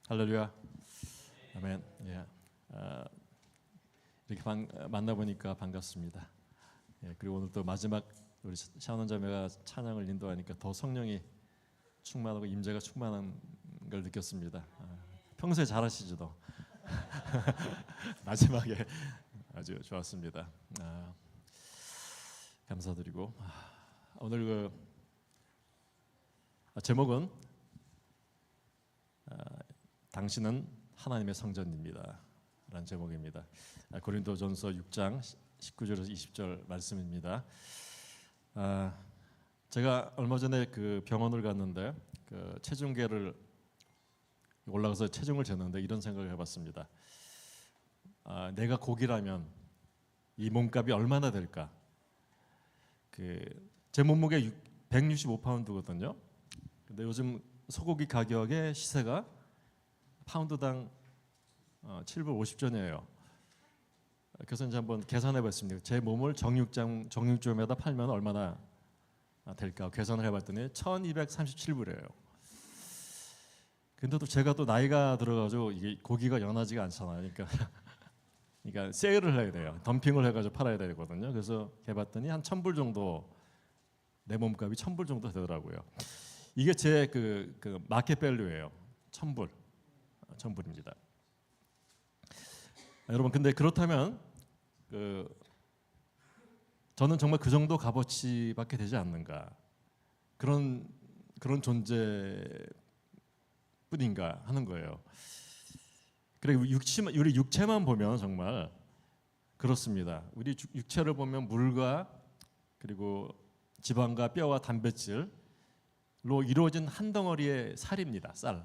할렐루야. 아멘. 예. 이렇게 만나보니까 반갑습니다. 예, 그리고 오늘 또 마지막 우리 샤론 자매가 찬양을 인도하니까 더 성령이 충만하고 임재가 충만한 걸 느꼈습니다. 평소에 잘하시지도 마지막에 아주 좋았습니다. 감사드리고 오늘 제목은 당신은 하나님의 성전입니다 라는 제목입니다. 고린도전서 6장 19절에서 20절 말씀입니다. 제가 얼마 전에 그 병원을 갔는데 그 체중계를 올라가서 체중을 쟀는데 이런 생각을 해봤습니다. 내가 고기라면 이 몸값이 얼마나 될까? 제 몸무게 165파운드거든요. 근데 요즘 소고기 가격의 시세가 파운드당 750전이에요. 그래서 이제 한번 계산해봤습니다. 제 몸을 정육점에다 팔면 얼마나 될까 계산을 해봤더니 1,237불이에요. 근데 또 제가 또 나이가 들어가지고 이게 고기가 연하지가 않잖아요. 그러니까 세일을 해야 돼요. 덤핑을 해가지고 팔아야 되거든요. 그래서 해봤더니 한 1,000불 정도, 내 몸값이 1,000불 정도 되더라고요. 이게 제 그 마켓 밸류예요. 1,000불입니다. 여러분, 근데 그렇다면 저는 정말 그 정도 값어치밖에 되지 않는가, 그런 존재뿐인가 하는 거예요. 그리고 우리 육체만 보면 정말 그렇습니다. 우리 육체를 보면 물과 그리고 지방과 뼈와 단백질로 이루어진 한 덩어리의 살입니다. 살.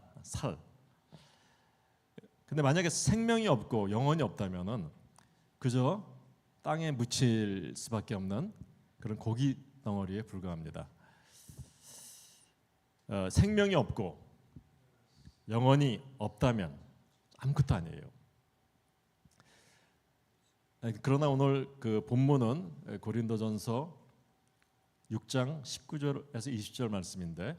근데 만약에 생명이 없고 영혼이 없다면은 그저 땅에 묻힐 수밖에 없는 그런 고기 덩어리에 불과합니다. 생명이 없고 영혼이 없다면 아무것도 아니에요. 그러나 오늘 그 본문은 고린도전서 6장 19절에서 20절 말씀인데,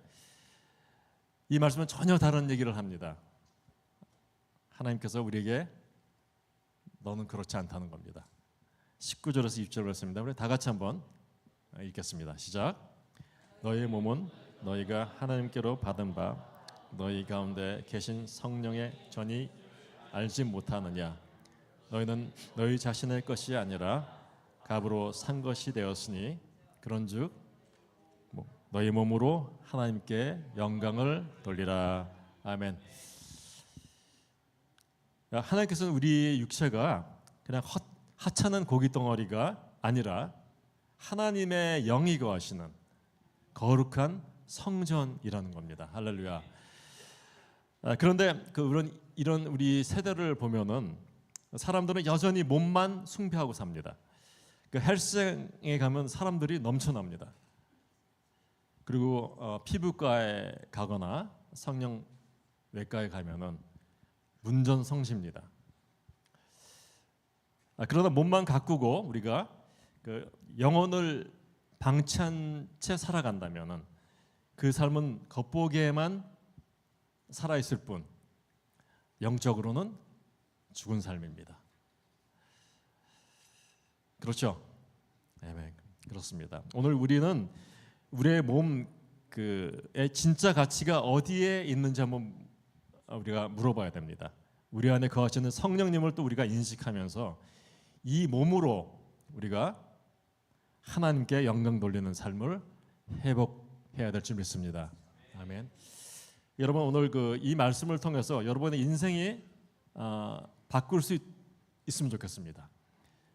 이 말씀은 전혀 다른 얘기를 합니다. 하나님께서 우리에게 너는 그렇지 않다는 겁니다. 19절에서 20절 말씀입니다. 우리 다 같이 한번 읽겠습니다. 시작. 너희의 몸은 너희가 하나님께로 받은 바 너희 가운데 계신 성령의 전이 알지 못하느냐? 너희는 너희 자신의 것이 아니라 값으로 산 것이 되었으니 그런즉 너희 몸으로 하나님께 영광을 돌리라. 아멘. 하나님께서는 우리 육체가 그냥 하찮은 고기 덩어리가 아니라 하나님의 영이 거하시는 거룩한 성전이라는 겁니다. 할렐루야. 그런데 이런 우리 세대를 보면은 사람들은 여전히 몸만 숭배하고 삽니다. 헬스장에 가면 사람들이 넘쳐납니다. 그리고 피부과에 가거나 성형외과에 가면은 문전성시입니다. 그러다 몸만 가꾸고 우리가 영혼을 방치한 채 살아간다면은 그 삶은 겉보기에만 살아있을 뿐 영적으로는 죽은 삶입니다. 그렇죠? 네, 그렇습니다. 오늘 우리는 우리의 몸의 진짜 가치가 어디에 있는지 한번 우리가 물어봐야 됩니다. 우리 안에 거하시는 성령님을 또 우리가 인식하면서 이 몸으로 우리가 하나님께 영광 돌리는 삶을 회복해야 될 줄 믿습니다. 아멘. 여러분, 오늘 이 말씀을 통해서 여러분의 인생이 바꿀 수 있으면 좋겠습니다.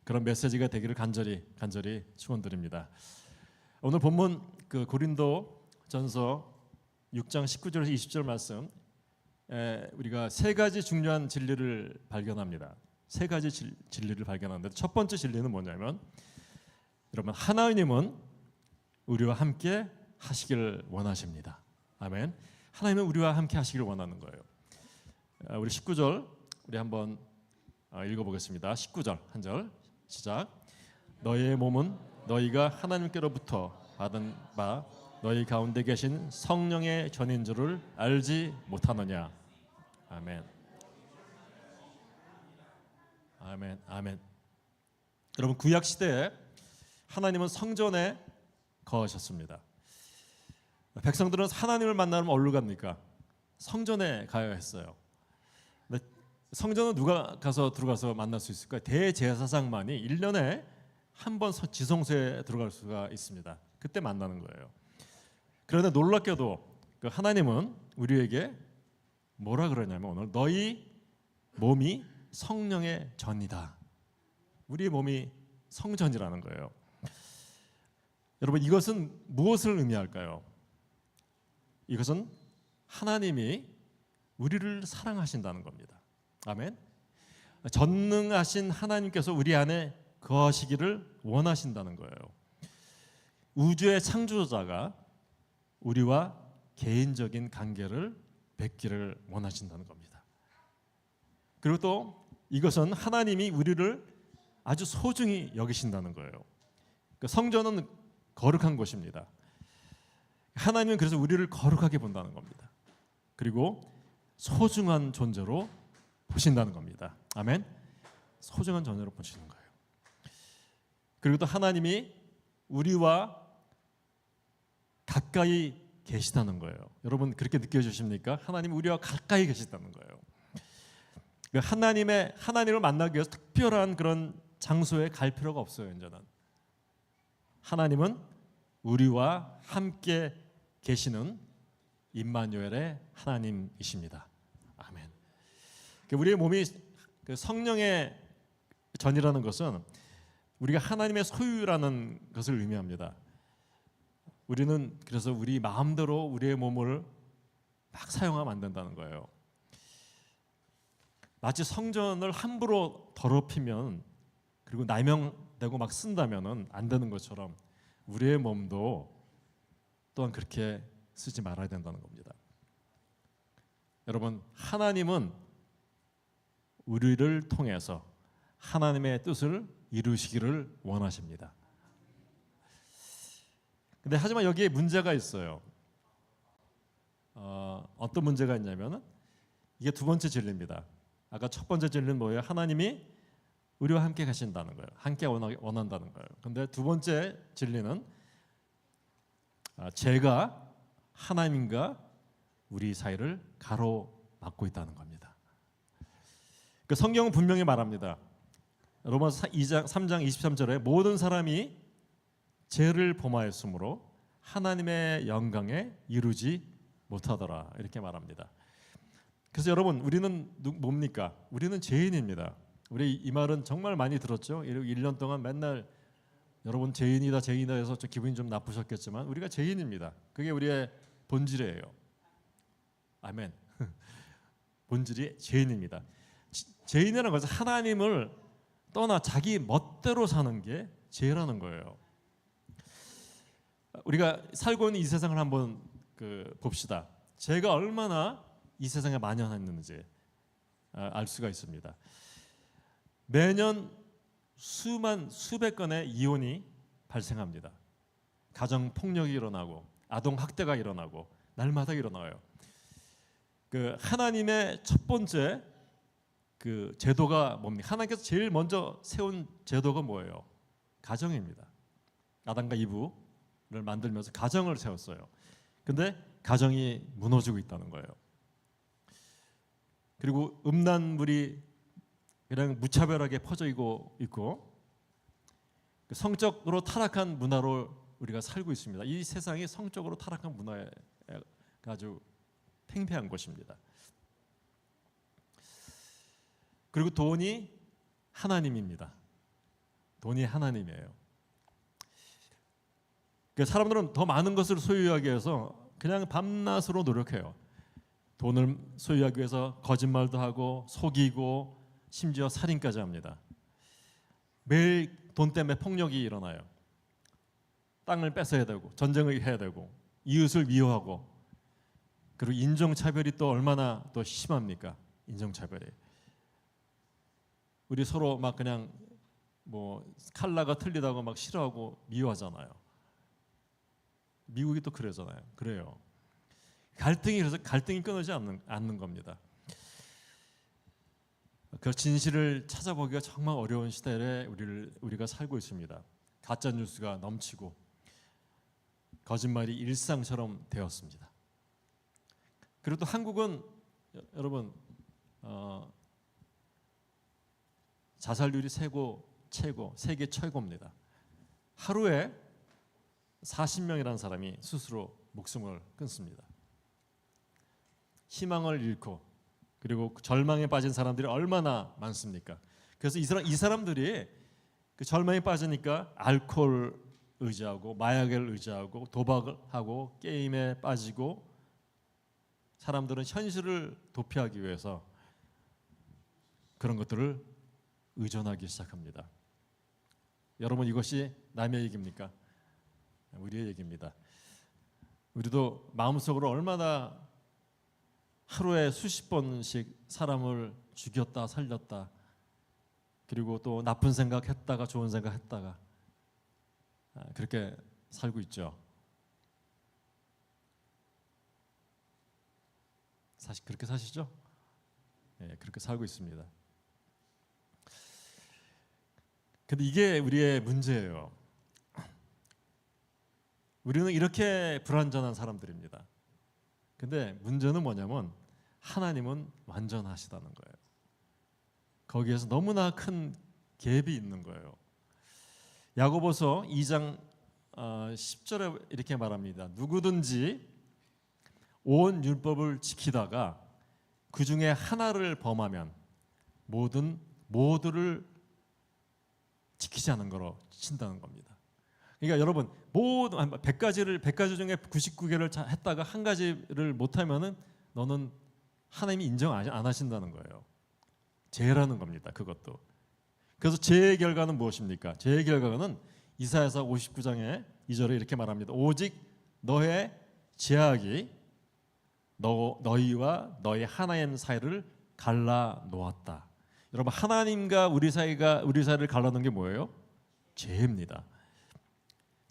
그런 메시지가 되기를 간절히 축원드립니다. 오늘 본문 고린도전서 6장 19절에서 20절 말씀, 우리가 세 가지 중요한 진리를 발견합니다. 세 가지 진리를 발견하는데, 첫 번째 진리는 뭐냐면, 여러분, 하나님은 우리와 함께 하시기를 원하십니다. 아멘. 하나님은 우리와 함께 하시기를 원하는 거예요. 우리 19절 우리 한번 읽어보겠습니다. 19절 한 절 시작. 너희의 몸은 너희가 하나님께로부터 받은 바 너희 가운데 계신 성령의 전인 줄을 알지 못하느냐? 아멘. 아멘. 아멘. 여러분, 구약 시대에 하나님은 성전에 거하셨습니다. 백성들은 하나님을 만나면 어디로 갑니까? 성전에 가야 했어요. 근데 성전은 누가 들어가서 만날 수 있을까요? 대제사장만이 1년에 한 번 지성소에 들어갈 수가 있습니다. 그때 만나는 거예요. 그런데 놀랍게도 하나님은 우리에게 뭐라 그러냐면, 오늘 너희 몸이 성령의 전이다. 우리의 몸이 성전이라는 거예요. 여러분, 이것은 무엇을 의미할까요? 이것은 하나님이 우리를 사랑하신다는 겁니다. 아멘. 전능하신 하나님께서 우리 안에 거하시기를 원하신다는 거예요. 우주의 창조자가 우리와 개인적인 관계를 맺기를 원하신다는 겁니다. 그리고 또 이것은 하나님이 우리를 아주 소중히 여기신다는 거예요. 성전은 거룩한 곳입니다. 하나님은 그래서 우리를 거룩하게 본다는 겁니다. 그리고 소중한 존재로 보신다는 겁니다. 아멘. 소중한 존재로 보시는 거예요. 그리고 또 하나님이 우리와 가까이 계시다는 거예요. 여러분, 그렇게 느껴지십니까? 하나님이 우리와 가까이 계시다는 거예요. 하나님을 만나기 위해서 특별한 그런 장소에 갈 필요가 없어요. 이제는 하나님은 우리와 함께 계시는 임마누엘의 하나님이십니다. 아멘. 우리의 몸이 성령의 전이라는 것은 우리가 하나님의 소유라는 것을 의미합니다. 우리는 그래서 우리 마음대로 우리의 몸을 막 사용하면 안 된다는 거예요. 마치 성전을 함부로 더럽히면, 그리고 남용되고 막 쓴다면은 안 되는 것처럼 우리의 몸도 또한 그렇게 쓰지 말아야 된다는 겁니다. 여러분, 하나님은 우리를 통해서 하나님의 뜻을 이루시기를 원하십니다. 근데 하지만 여기에 문제가 있어요. 어떤 문제가 있냐면은 이게 두 번째 진리입니다. 아까 첫 번째 진리는 뭐예요? 하나님이 우리와 함께 가신다는 거예요. 함께 원한다는 거예요. 근데 두 번째 진리는 죄가 하나님과 우리 사이를 가로막고 있다는 겁니다. 성경은 분명히 말합니다. 로마서 3장 23절에 모든 사람이 죄를 범하였으므로 하나님의 영광에 이루지 못하더라, 이렇게 말합니다. 그래서 여러분, 우리는 뭡니까? 우리는 죄인입니다. 우리 이 말은 정말 많이 들었죠. 1년 동안 맨날 여러분 죄인이다 죄인이다 해서 좀 기분이 좀 나쁘셨겠지만 우리가 죄인입니다. 그게 우리의 본질이에요. 아멘. 본질이 죄인입니다. 죄인이라는 것은 하나님을 떠나 자기 멋대로 사는 게 죄라는 거예요. 우리가 살고 있는 이 세상을 한번 봅시다. 죄가 얼마나 이 세상에 만연했는지 알 수가 있습니다. 매년 수백 건의 이혼이 발생합니다. 가정 폭력이 일어나고 아동 학대가 일어나고 날마다 일어나요. 하나님의 첫 번째 제도가 뭡니까? 하나님께서 제일 먼저 세운 제도가 뭐예요? 가정입니다. 아담과 이브를 만들면서 가정을 세웠어요. 근데 가정이 무너지고 있다는 거예요. 그리고 음란물이 그냥 무차별하게 퍼져 있고 성적으로 타락한 문화로 우리가 살고 있습니다. 이 세상이 성적으로 타락한 문화에 아주 팽배한 곳입니다. 그리고 돈이 하나님입니다. 돈이 하나님이에요. 사람들은 더 많은 것을 소유하기 위해서 그냥 밤낮으로 노력해요. 돈을 소유하기 위해서 거짓말도 하고 속이고 심지어 살인까지 합니다. 매일 돈 때문에 폭력이 일어나요. 땅을 뺏어야 되고 전쟁을 해야 되고 이웃을 미워하고, 그리고 인종차별이 또 얼마나 또 심합니까? 인종차별이. 우리 서로 막 그냥 컬러가 틀리다고 막 싫어하고 미워하잖아요. 미국이 또 그러잖아요. 그래요. 그래서 갈등이 끊어지지 않는 겁니다. 그 진실을 찾아보기가 정말 어려운 시대에 우리가 살고 있습니다. 가짜 뉴스가 넘치고 거짓말이 일상처럼 되었습니다. 그리고 또 한국은 여러분 자살률이 세계 최고입니다. 하루에 40명이라는 사람이 스스로 목숨을 끊습니다. 희망을 잃고 그리고 절망에 빠진 사람들이 얼마나 많습니까? 그래서 이 사람들이 그 절망에 빠지니까 알코올 의지하고 마약을 의지하고 도박을 하고 게임에 빠지고 사람들은 현실을 도피하기 위해서 그런 것들을 의존하기 시작합니다. 여러분, 이것이 남의 얘기입니까? 우리의 얘기입니다. 우리도 마음속으로 얼마나 하루에 수십 번씩 사람을 죽였다 살렸다 그리고 또 나쁜 생각했다가 좋은 생각했다가 그렇게 살고 있죠. 사실 그렇게 사시죠? 네, 그렇게 살고 있습니다. 근데 이게 우리의 문제예요. 우리는 이렇게 불완전한 사람들입니다. 근데 문제는 뭐냐면 하나님은 완전하시다는 거예요. 거기에서 너무나 큰 갭이 있는 거예요. 야고보서 2장 10절에 이렇게 말합니다. 누구든지 온 율법을 지키다가 그 중에 하나를 범하면 모두를 지키지 않은 거로 친다는 겁니다. 그러니까 여러분 모든 100가지 중에 99개를 했다가 한 가지를 못하면은 너는 하나님이 인정 안 하신다는 거예요. 죄라는 겁니다. 그것도. 그래서 죄의 결과는 무엇입니까? 죄의 결과는 이사야서 59장에 2절에 이렇게 말합니다. 오직 너의 죄악이 너희와 너희 하나님 사이를 갈라 놓았다. 여러분, 하나님과 우리 사이를 갈라놓은 게 뭐예요? 죄입니다.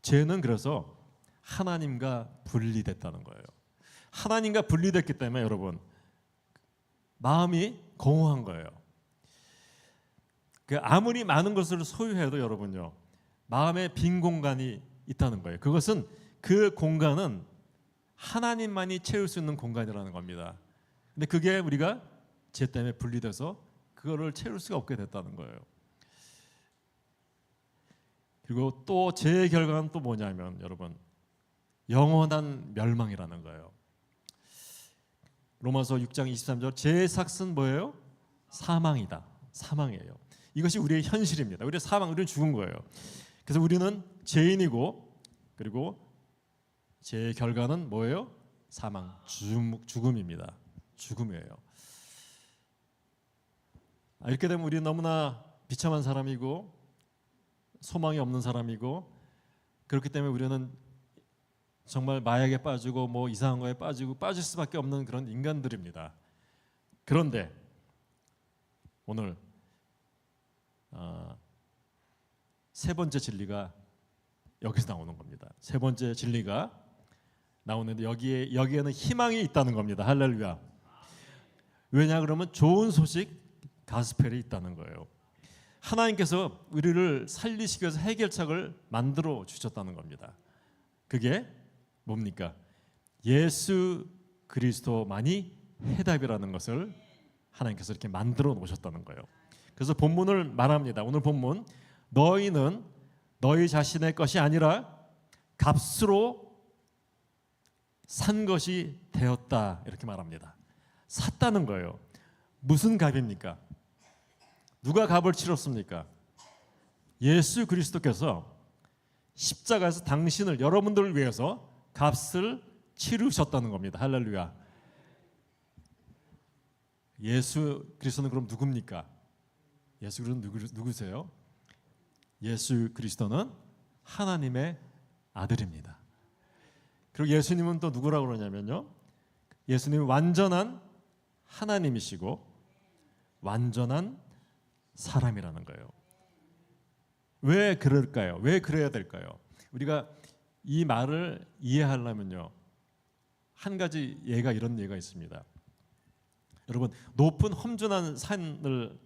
죄는 그래서 하나님과 분리됐다는 거예요. 하나님과 분리됐기 때문에 여러분 마음이 공허한 거예요. 아무리 많은 것을 소유해도 여러분요 마음에 빈 공간이 있다는 거예요. 그 공간은 하나님만이 채울 수 있는 공간이라는 겁니다. 근데 그게 우리가 죄 때문에 분리돼서 그거를 채울 수가 없게 됐다는 거예요. 그리고 또 죄의 결과는 또 뭐냐면 여러분 영원한 멸망이라는 거예요. 로마서 6장 23절 죄의 삭은 뭐예요? 사망이다. 사망이에요. 이것이 우리의 현실입니다. 우리는 죽은 거예요. 그래서 우리는 죄인이고 그리고 죄의 결과는 뭐예요? 사망, 죽음입니다. 죽음이에요. 이렇게 되면 우리는 너무나 비참한 사람이고 소망이 없는 사람이고 그렇기 때문에 우리는 정말 마약에 빠지고 뭐 이상한 거에 빠질 수밖에 없는 그런 인간들입니다. 그런데 오늘 세 번째 진리가 여기서 나오는 겁니다. 세 번째 진리가 나오는데 여기에는 희망이 있다는 겁니다. 할렐루야. 왜냐 그러면 좋은 소식 가스펠이 있다는 거예요. 하나님께서 우리를 살리시기 위해서 해결책을 만들어 주셨다는 겁니다. 그게 뭡니까? 예수 그리스도만이 해답이라는 것을 하나님께서 이렇게 만들어 놓으셨다는 거예요. 그래서 본문을 말합니다. 오늘 본문 너희는 너희 자신의 것이 아니라 값으로 산 것이 되었다 이렇게 말합니다. 샀다는 거예요. 무슨 값입니까? 누가 값을 치렀습니까? 예수 그리스도께서 십자가에서 여러분들을 위해서 값을 치르셨다는 겁니다. 할렐루야. 예수 그리스도는 그럼 누굽니까? 예수 그리스도는 누구세요? 예수 그리스도는 하나님의 아들입니다. 그리고 예수님은 또 누구라고 그러냐면요. 예수님은 완전한 하나님이시고 완전한 사람이라는 거예요. 왜 그럴까요? 왜 그래야 될까요? 우리가 이 말을 이해하려면요. 한 가지 이런 예가 있습니다. 여러분 높은 험준한 산을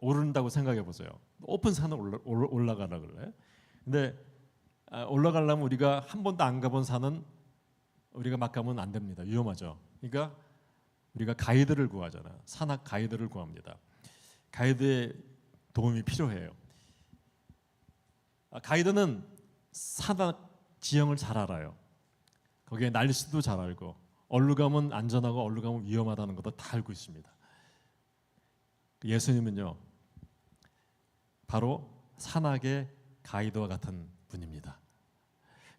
오른다고 생각해 보세요. 높은 산을 올라가라 그래. 근데 올라가려면 우리가 한 번도 안 가본 산은 우리가 막 가면 안 됩니다. 위험하죠. 그러니까 우리가 가이드를 구하잖아요. 산악 가이드를 구합니다. 가이드의 도움이 필요해요. 가이드는 산악 지형을 잘 알아요. 거기에 날씨도 잘 알고 어디로 가면 안전하고 어디로 가면 위험하다는 것도 다 알고 있습니다. 예수님은요, 바로 산악의 가이드와 같은 분입니다.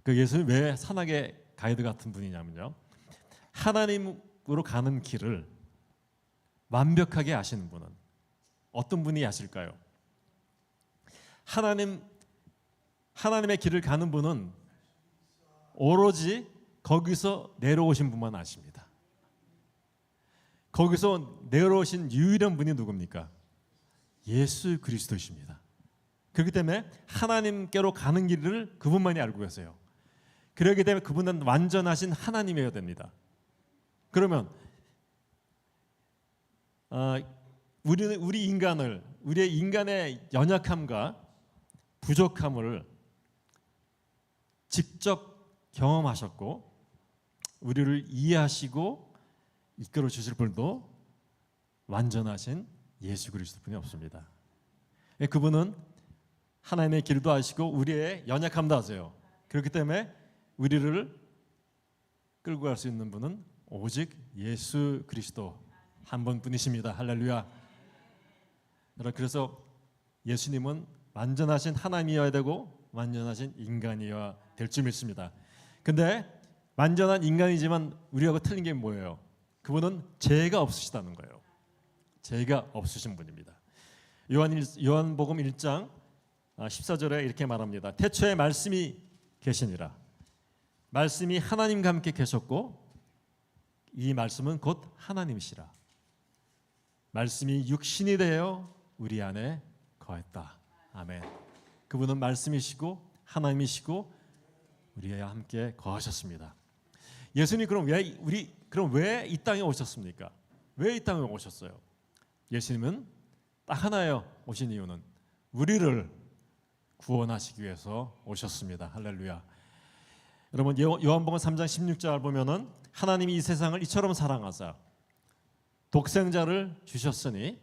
그 예수님 왜 산악의 가이드 같은 분이냐면요, 하나님으로 가는 길을 완벽하게 아시는 분은 어떤 분이 아실까요? 하나님의 길을 가는 분은 오로지 거기서 내려오신 분만 아십니다. 거기서 내려오신 유일한 분이 누굽니까? 예수 그리스도이십니다. 그렇기 때문에 하나님께로 가는 길을 그분만이 알고 계세요. 그렇기 때문에 그분은 완전하신 하나님이어야 됩니다. 그러면 우리 인간을, 우리의 인간의 연약함과 부족함을 직접 경험하셨고 우리를 이해하시고 이끌어 주실 분도 완전하신 예수 그리스도뿐이 없습니다. 그분은 하나님의 길도 아시고 우리의 연약함도 아세요. 그렇기 때문에 우리를 끌고 갈 수 있는 분은 오직 예수 그리스도 한 분뿐이십니다. 할렐루야. 여러분, 그래서 예수님은 완전하신 하나님이어야 되고 완전하신 인간이어야 될 줄 믿습니다. 근데 완전한 인간이지만 우리하고 틀린 게 뭐예요? 그분은 죄가 없으시다는 거예요. 죄가 없으신 분입니다. 요한복음 1장 14절에 이렇게 말합니다. 태초에 말씀이 계시니라. 말씀이 하나님과 함께 계셨고 이 말씀은 곧 하나님이시라. 말씀이 육신이 되어 우리 안에 거했다. 아멘. 그분은 말씀이시고 하나님이시고 우리와 함께 거하셨습니다. 예수님 그럼 왜 이 땅에 오셨습니까? 왜 이 땅에 오셨어요? 예수님은 딱 하나예요. 오신 이유는 우리를 구원하시기 위해서 오셨습니다. 할렐루야. 여러분, 요한복음 3장 16절 보면은 하나님이 이 세상을 이처럼 사랑하사 독생자를 주셨으니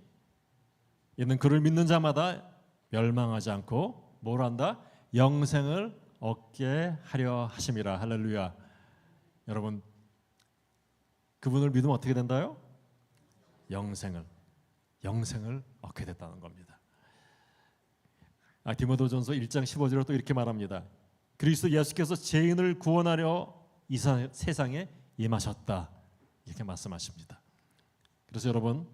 이는 그를 믿는 자마다 멸망하지 않고 뭘 한다? 영생을 얻게 하려 하심이라. 할렐루야. 여러분, 그분을 믿으면 어떻게 된다요? 영생을 얻게 됐다는 겁니다. 디모데전서 1장 15절에 또 이렇게 말합니다. 그리스도 예수께서 죄인을 구원하려 이 세상에 임하셨다. 이렇게 말씀하십니다. 그래서 여러분,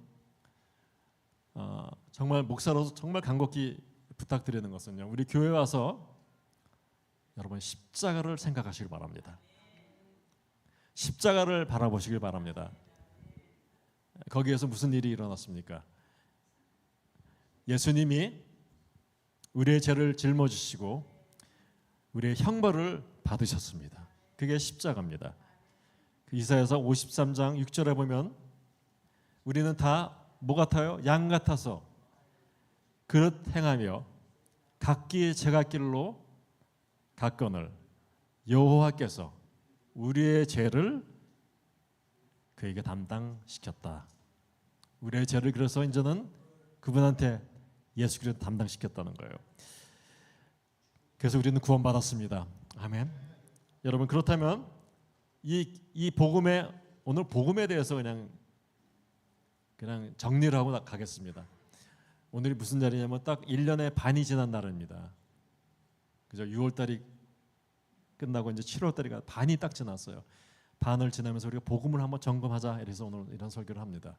정말 목사로서 정말 간곡히 부탁드리는 것은요, 우리 교회 와서 여러분 십자가를 생각하시길 바랍니다. 십자가를 바라보시길 바랍니다. 거기에서 무슨 일이 일어났습니까? 예수님이 우리의 죄를 짊어지시고 우리의 형벌을 받으셨습니다. 그게 십자가입니다. 이사야서 53장 6절에 보면 우리는 다 뭐 같아요? 양 같아서 그릇 행하며 각기 제갓길로 갔거늘 여호와께서 우리의 죄를 그에게 담당시켰다. 우리의 죄를 그래서 이제는 그분한테 예수 그리스도 담당시켰다는 거예요. 그래서 우리는 구원받았습니다. 아멘. 여러분, 그렇다면 이 복음의 오늘 복음에 대해서 그냥 정리를 하고 가겠습니다. 오늘이 무슨 날이냐면 딱 1년의 반이 지난 날입니다. 그죠? 6월달이 끝나고 이제 7월달이 반이 딱 지났어요. 반을 지나면서 우리가 복음을 한번 점검하자. 이래서 오늘 이런 설교를 합니다.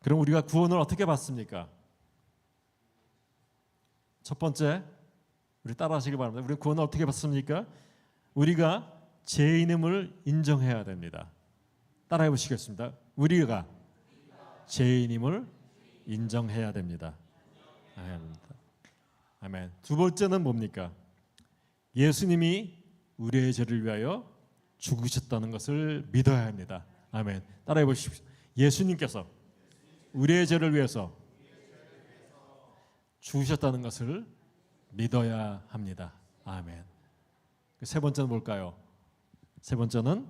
그럼 우리가 구원을 어떻게 받습니까? 첫 번째, 우리 따라하시기 바랍니다. 우리 구원을 어떻게 받습니까? 우리가 죄인임을 인정해야 됩니다. 따라해 보시겠습니다. 우리가 죄인임을 인정해야 됩니다. 아멘. 두 번째는 뭡니까? 예수님이 우리의 죄를 위하여 죽으셨다는 것을 믿어야 합니다. 아멘. 따라해 보십시오. 예수님께서 우리의 죄를 위해서 죽으셨다는 것을 믿어야 합니다. 아멘. 세 번째는 뭘까요? 세 번째는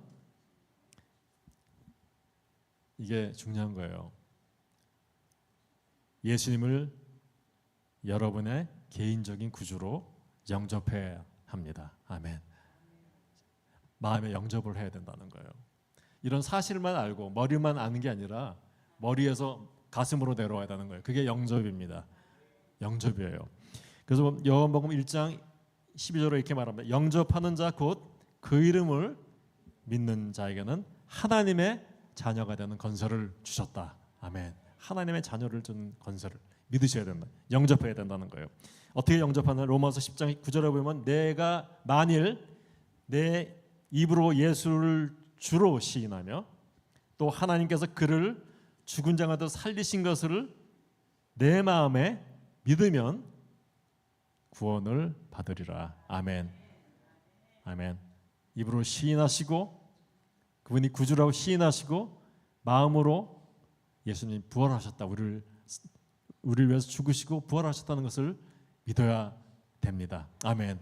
이게 중요한 거예요. 예수님을 여러분의 개인적인 구주로 영접해야 합니다. 아멘. 마음에 영접을 해야 된다는 거예요. 이런 사실만 알고 머리만 아는 게 아니라 머리에서 가슴으로 내려와야 되는 거예요. 그게 영접입니다. 영접이에요. 그래서 요한복음 1장 12절에 이렇게 말합니다. 영접하는 자 곧 그 이름을 믿는 자에게는 하나님의 자녀가 되는 건설을 주셨다. 아멘. 하나님의 자녀를 주는 건설을 믿으셔야 된다. 영접해야 된다는 거예요. 어떻게 영접하는? 로마서 10장 9절에 보면 내가 만일 내 입으로 예수를 주로 시인하며 또 하나님께서 그를 죽은 자 가운데 살리신 것을 내 마음에 믿으면 구원을 받으리라. 아멘. 아멘. 입으로 시인하시고 그분이 구주라고 시인하시고 마음으로 예수님 부활하셨다. 우리를 위해서 죽으시고 부활하셨다는 것을 믿어야 됩니다. 아멘.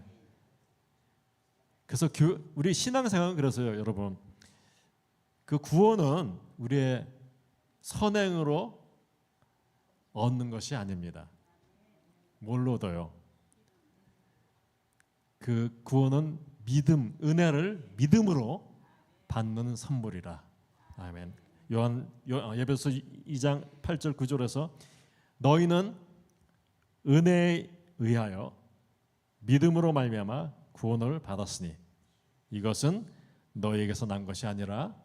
그래서 우리 신앙생활은 그래서요, 여러분. 그 구원은 우리의 선행으로 얻는 것이 아닙니다. 뭘로 얻어요? 그 구원은 믿음, 은혜를 믿음으로 받는 선물이라. 아멘. 에베소 2장 8절 9절에서 너희는 은혜에 의하여 믿음으로 말미암아 구원을 받았으니 이것은 너희에게서 난 것이 아니라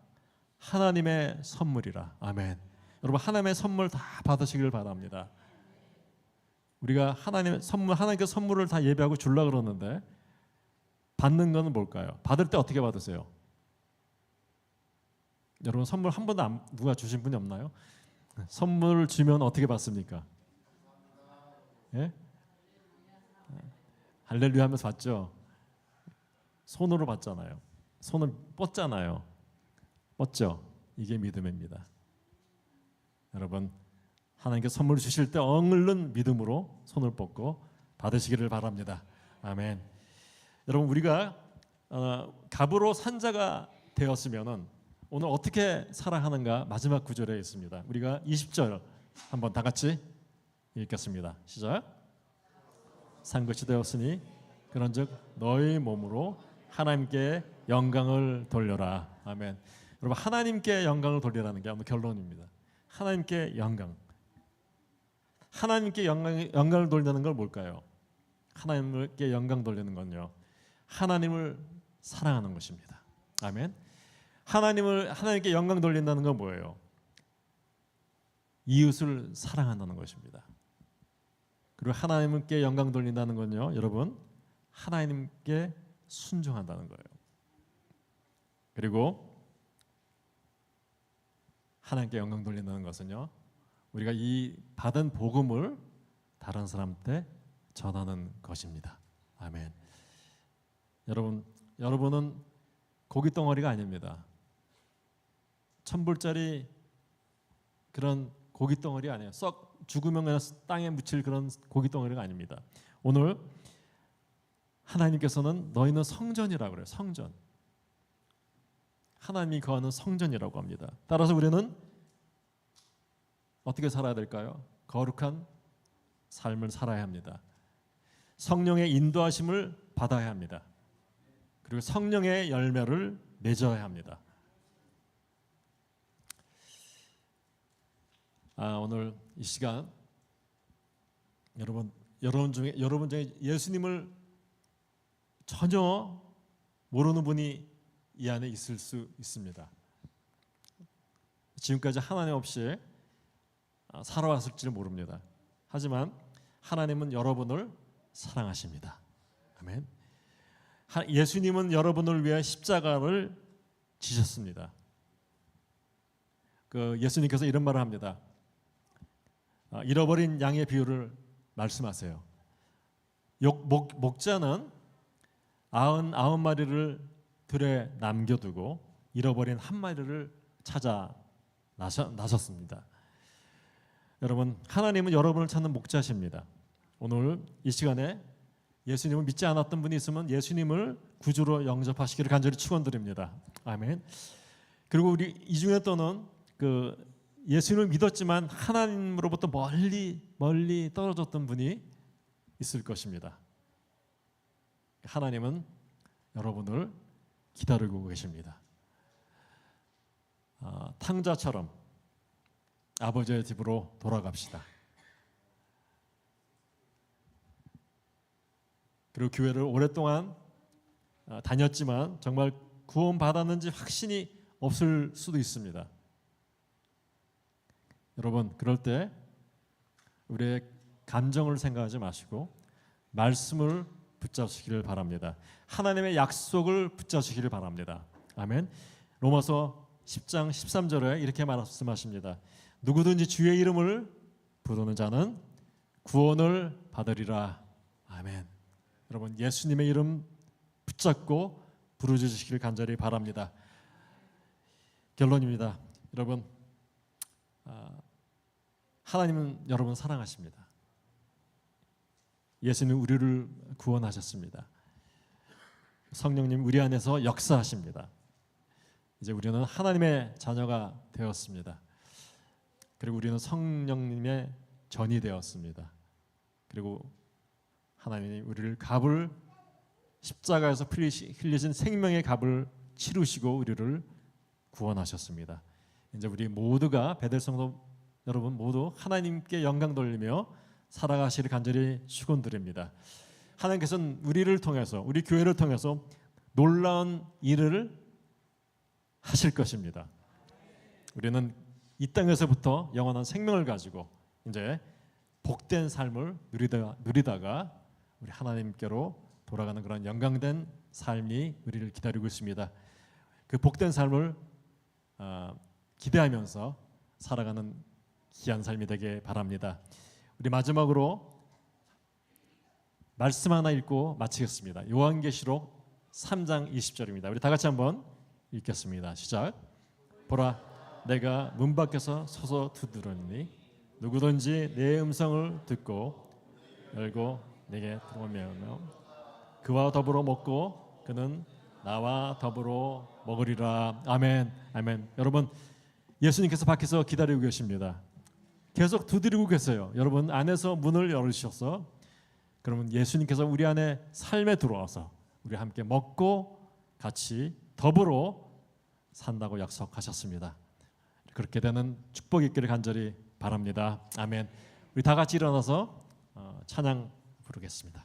하나님의 선물이라. 아멘. 여러분 하나님의 선물 다 받으시길 바랍니다. 우리가 하나님께 선물을 다 예배하고 주려고 그러는데 받는 건 뭘까요? 받을 때 어떻게 받으세요? 여러분 선물 한 번도 누가 주신 분이 없나요? 선물 주면 어떻게 받습니까? 예? 할렐루야 하면서 받죠. 손으로 받잖아요. 손을 뻗잖아요. 뻗죠. 이게 믿음입니다. 여러분 하나님께 선물을 주실 때 얼른 믿음으로 손을 뻗고 받으시기를 바랍니다. 아멘. 여러분 우리가 갑으로 산자가 되었으면은 오늘 어떻게 살아가는가 마지막 구절에 있습니다. 우리가 20절 한번 다 같이 읽겠습니다. 시작. 산것이 되었으니 그런즉 너희 몸으로 하나님께 영광을 돌려라. 아멘. 여러분 하나님께 영광을 돌리라는 게 오늘 결론입니다. 하나님께 영광. 하나님께 영광을 돌리는 걸 뭘까요? 하나님께 영광 돌리는 건요. 하나님을 사랑하는 것입니다. 아멘. 하나님께 영광 돌린다는 건 뭐예요? 이웃을 사랑한다는 것입니다. 그리고 하나님께 영광 돌린다는 건요, 여러분 하나님께 순종한다는 거예요. 그리고 하나님께 영광 돌린다는 것은요, 우리가 이 받은 복음을 다른 사람한테 전하는 것입니다. 아멘. 여러분은 고기 덩어리가 아닙니다. 1,000불짜리 그런 고기 덩어리 아니에요. 썩 죽으면 그냥 땅에 묻힐 그런 고기 덩어리가 아닙니다. 오늘 하나님께서는 너희는 성전이라고 그래요. 성전. 하나님이 거하는 성전이라고 합니다. 따라서 우리는 어떻게 살아야 될까요? 거룩한 삶을 살아야 합니다. 성령의 인도하심을 받아야 합니다. 그리고 성령의 열매를 맺어야 합니다. 오늘 이 시간 여러분 중에 예수님을 전혀 모르는 분이 이 안에 있을 수 있습니다. 지금까지 하나님 없이 살아왔을지 모릅니다. 하지만 하나님은 여러분을 사랑하십니다. 아멘. 예수님은 여러분을 위해 십자가를 지셨습니다. 예수님께서 이런 말을 합니다. 잃어버린 양의 비유를 말씀하세요. 목자는 99마리를 들에 남겨두고 잃어버린 한 마리를 찾아 나섰습니다. 여러분, 하나님은 여러분을 찾는 목자십니다. 오늘 이 시간에 예수님을 믿지 않았던 분이 있으면 예수님을 구주로 영접하시기를 간절히 축원드립니다. 아멘. 그리고 우리 이 중에 또는 예수님을 믿었지만 하나님으로부터 멀리 떨어졌던 분이 있을 것입니다. 하나님은 여러분을 기다리고 계십니다. 탕자처럼 아버지의 집으로 돌아갑시다. 그리고 교회를 오랫동안 다녔지만 정말 구원받았는지 확신이 없을 수도 있습니다. 여러분, 그럴 때 우리의 감정을 생각하지 마시고 말씀을 붙잡으시기를 바랍니다. 하나님의 약속을 붙잡으시기를 바랍니다. 아멘. 로마서 10장 13절에 이렇게 말씀하십니다. 누구든지 주의 이름을 부르는 자는 구원을 받으리라. 아멘. 여러분, 예수님의 이름 붙잡고 부르짖으시기를 간절히 바랍니다. 결론입니다. 여러분, 하나님은 여러분 사랑하십니다. 예수님 우리를 구원하셨습니다. 성령님 우리 안에서 역사하십니다. 이제 우리는 하나님의 자녀가 되었습니다. 그리고 우리는 성령님의 전이 되었습니다. 그리고 하나님이 우리를 값을 십자가에서 흘리신 생명의 값을 치르시고 우리를 구원하셨습니다. 이제 우리 모두가 베델 성도 여러분 모두 하나님께 영광 돌리며 살아가시를 간절히 축원드립니다. 하나님께서는 우리를 통해서 우리 교회를 통해서 놀라운 일을 하실 것입니다. 우리는 이 땅에서부터 영원한 생명을 가지고 이제 복된 삶을 누리다가 우리 하나님께로 돌아가는 그런 영광된 삶이 우리를 기다리고 있습니다. 그 복된 삶을 기대하면서 살아가는 귀한 삶이 되게 바랍니다. 우리 마지막으로 말씀 하나 읽고 마치겠습니다. 요한계시록 3장 20절입니다. 우리 다 같이 한번 읽겠습니다. 시작. 보라, 내가 문 밖에서 서서 두드리니 누구든지 내 음성을 듣고 열고 내게 들어오며 그와 더불어 먹고 그는 나와 더불어 먹으리라. 아멘. 아멘. 여러분, 예수님께서 밖에서 기다리고 계십니다. 계속 두드리고 계세요. 여러분 안에서 문을 열으셔서 그러면 예수님께서 우리 안에 삶에 들어와서 우리 함께 먹고 같이 더불어 산다고 약속하셨습니다. 그렇게 되는 축복이 있기를 간절히 바랍니다. 아멘. 우리 다 같이 일어나서 찬양 부르겠습니다.